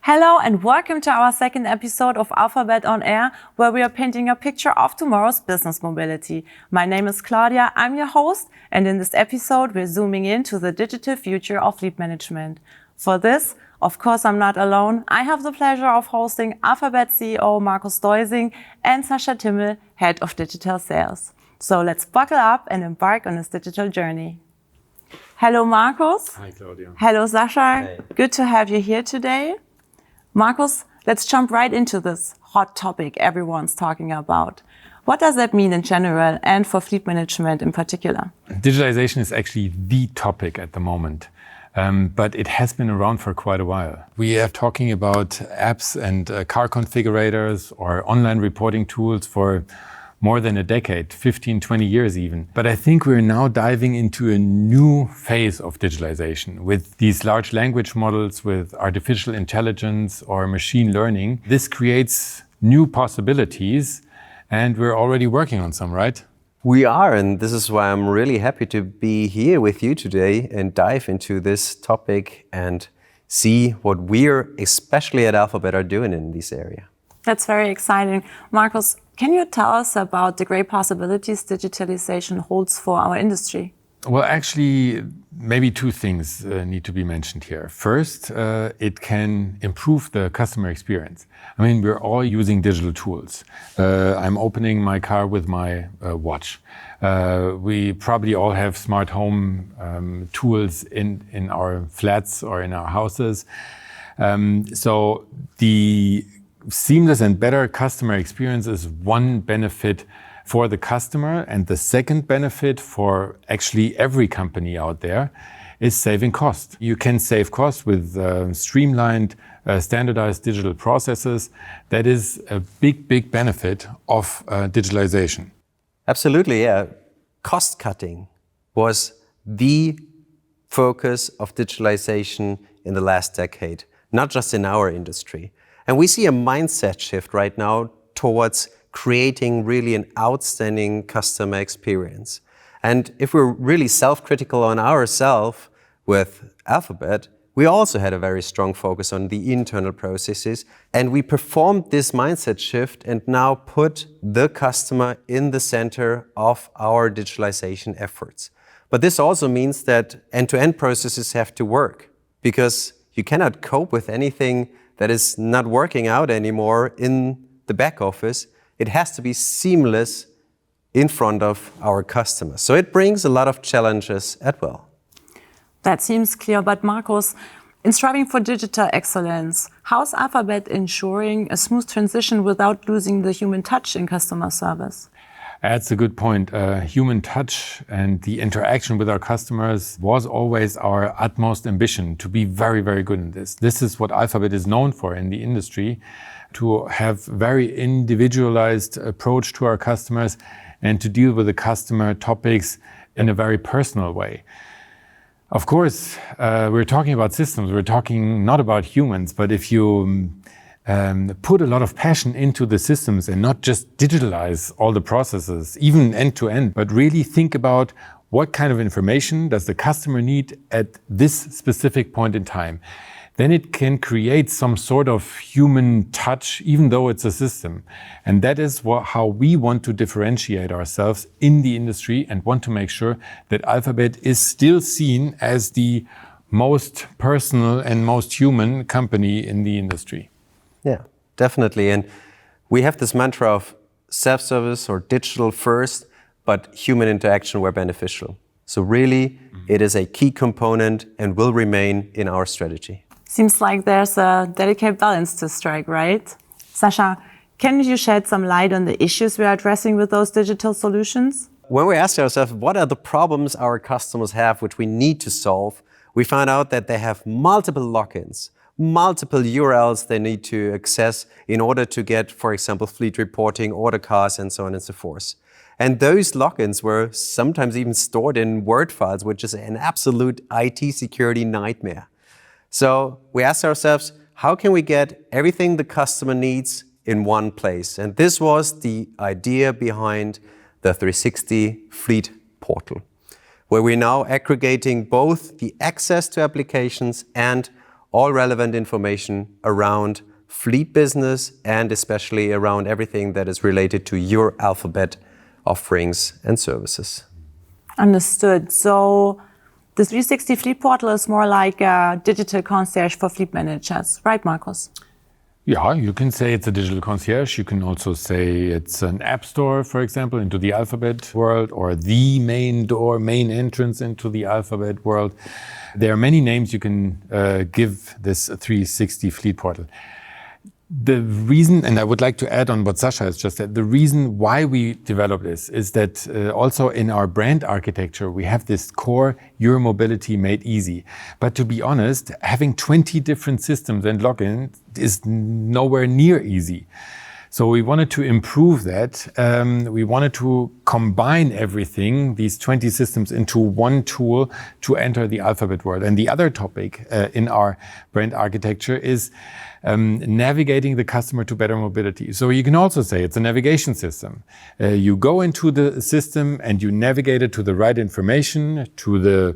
Hello and welcome to our second episode of Alphabet on Air, where we are painting a picture of tomorrow's business mobility. My name is Claudia, I'm your host, and in this episode we're zooming into the digital future of fleet management. For this, of course, I'm not alone. I have the pleasure of hosting Alphabet CEO Markus Deusing and Sascha Timmel, Head of Digital Sales. So let's buckle up and embark on this digital journey. Hello, Markus. Hi, Claudia. Hello, Sascha. Hey. Good to have you here today. Markus, let's jump right into this hot topic everyone's talking about. What does that mean in general and for fleet management in particular? Digitalization is actually the topic at the moment, but it has been around for quite a while. We are talking about apps and car configurators or online reporting tools for more than a decade, 15, 20 years even. But I think we're now diving into a new phase of digitalization with these large language models, with artificial intelligence or machine learning. This creates new possibilities, and we're already working on some, right? We are, and this is why I'm really happy to be here with you today and dive into this topic and see what we're, especially at Alphabet, are doing in this area. That's very exciting. Markus, can you tell us about the great possibilities digitalization holds for our industry? Well, actually, maybe two things need to be mentioned here. First, it can improve the customer experience. I mean, we're all using digital tools. I'm opening my car with my watch. We probably all have smart home tools in our flats or in our houses. So the seamless and better customer experience is one benefit for the customer, and the second benefit for actually every company out there is saving cost. You can save cost with streamlined, standardized digital processes. That is a big benefit of digitalization. Absolutely, yeah. Cost cutting was the focus of digitalization in the last decade, not just in our industry. And we see a mindset shift right now towards creating really an outstanding customer experience. And if we're really self-critical on ourselves with Alphabet, we also had a very strong focus on the internal processes. And we performed this mindset shift and now put the customer in the center of our digitalization efforts. But this also means that end-to-end processes have to work, because you cannot cope with anything that is not working out anymore in the back office. It has to be seamless in front of our customers. So it brings a lot of challenges as well. That seems clear, but Markus, in striving for digital excellence, how is Alphabet ensuring a smooth transition without losing the human touch in customer service? That's a good point. Human touch and the interaction with our customers was always our utmost ambition, to be very good in this. This is what Alphabet is known for in the industry, to have very individualized approach to our customers and to deal with the customer topics in a very personal way. Of course, we're talking about systems. We're talking not about humans, but if you put a lot of passion into the systems and not just digitalize all the processes, even end to end, but really think about what kind of information does the customer need at this specific point in time, then it can create some sort of human touch, even though it's a system. And that is how we want to differentiate ourselves in the industry and want to make sure that Alphabet is still seen as the most personal and most human company in the industry. Yeah, definitely. And we have this mantra of self-service or digital first, but human interaction where beneficial. So really, it is a key component and will remain in our strategy. Seems like there's a delicate balance to strike, right? Sascha, can you shed some light on the issues we are addressing with those digital solutions? When we asked ourselves, what are the problems our customers have which we need to solve, we found out that they have multiple logins, multiple URLs they need to access in order to get, for example, fleet reporting, order cars, and so on and so forth. And those logins were sometimes even stored in Word files, which is an absolute IT security nightmare. So we asked ourselves, how can we get everything the customer needs in one place? And this was the idea behind the 360 Fleet Portal, where we're now aggregating both the access to applications and all relevant information around fleet business and especially around everything that is related to your Alphabet offerings and services. Understood. So the 360 Fleet Portal is more like a digital concierge for fleet managers, right, Markus? Yeah, you can say it's a digital concierge. You can also say it's an app store, for example, into the Alphabet world, or the main door, main entrance into the Alphabet world. There are many names you can give this 360 Fleet Portal. The reason, and I would like to add on what Sasha has just said, the reason why we developed this is that also in our brand architecture, we have this core, your mobility made easy. But to be honest, having 20 different systems and logins is nowhere near easy. So we wanted to improve that. We wanted to combine everything, these 20 systems, into one tool to enter the Alphabet world. And the other topic in our brand architecture is navigating the customer to better mobility. So you can also say it's a navigation system. You go into the system and you navigate it to the right information, to the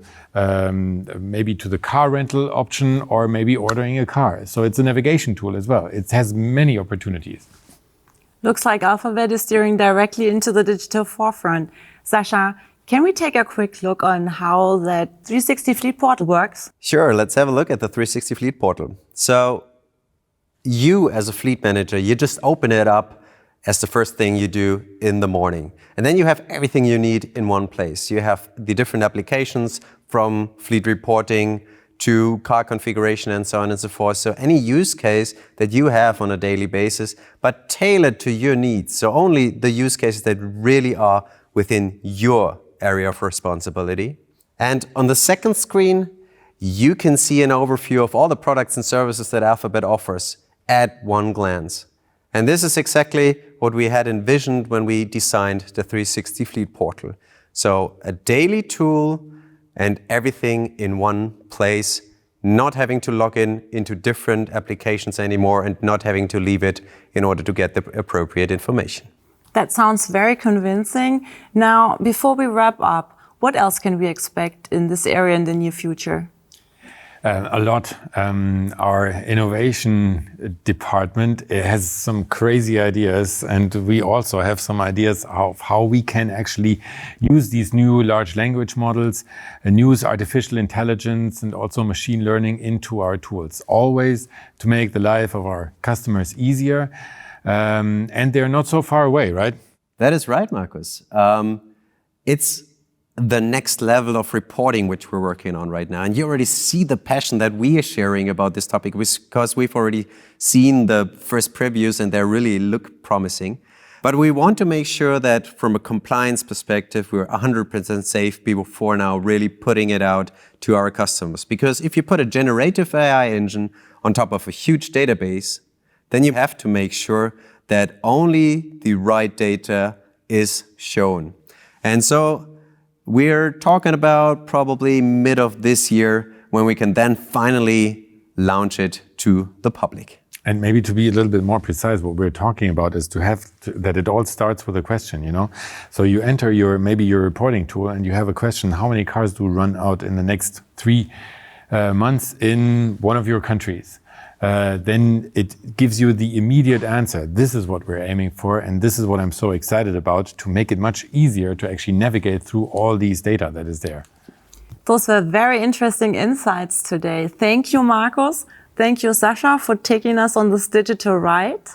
maybe to the car rental option, or maybe ordering a car. So it's a navigation tool as well. It has many opportunities. Looks like Alphabet is steering directly into the digital forefront. Sasha, can we take a quick look on how that 360 Fleet Portal works? Sure, let's have a look at the 360 Fleet Portal. So you as a fleet manager, you just open it up as the first thing you do in the morning. And then you have everything you need in one place. You have the different applications from fleet reporting to car configuration and so on and so forth. So any use case that you have on a daily basis, but tailored to your needs. So only the use cases that really are within your area of responsibility. And on the second screen, you can see an overview of all the products and services that Alphabet offers at one glance. And this is exactly what we had envisioned when we designed the 360 Fleet Portal. So a daily tool and everything in one place, not having to log into different applications anymore and not having to leave it in order to get the appropriate information. That sounds very convincing. Now, before we wrap up, what else can we expect in this area in the near future? A lot. Our innovation department has some crazy ideas, and we also have some ideas of how we can actually use these new large language models and use artificial intelligence and also machine learning into our tools, always to make the life of our customers easier. And they're not so far away, right? That is right, Markus. It's the next level of reporting which we're working on right now. And you already see the passion that we are sharing about this topic because we've already seen the first previews and they really look promising. But we want to make sure that from a compliance perspective, we're 100% safe before now really putting it out to our customers. Because if you put a generative AI engine on top of a huge database, then you have to make sure that only the right data is shown. And so we're talking about probably mid of this year when we can then finally launch it to the public. And maybe to be a little bit more precise, what we're talking about is that it all starts with a question, you know? So you enter maybe your reporting tool and you have a question, how many cars do run out in the next 3 months in one of your countries? Then it gives you the immediate answer. This is what we're aiming for, and this is what I'm so excited about, to make it much easier to actually navigate through all these data that is there. Those were very interesting insights today. Thank you, Markus. Thank you, Sasha, for taking us on this digital ride.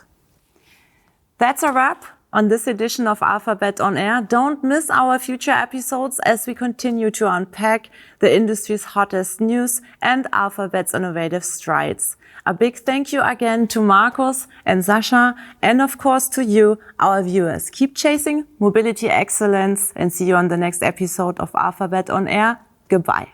That's a wrap on this edition of Alphabet On Air. Don't miss our future episodes as we continue to unpack the industry's hottest news and Alphabet's innovative strides. A big thank you again to Markus and Sasha, and of course to you, our viewers. Keep chasing mobility excellence and see you on the next episode of Alphabet On Air. Goodbye.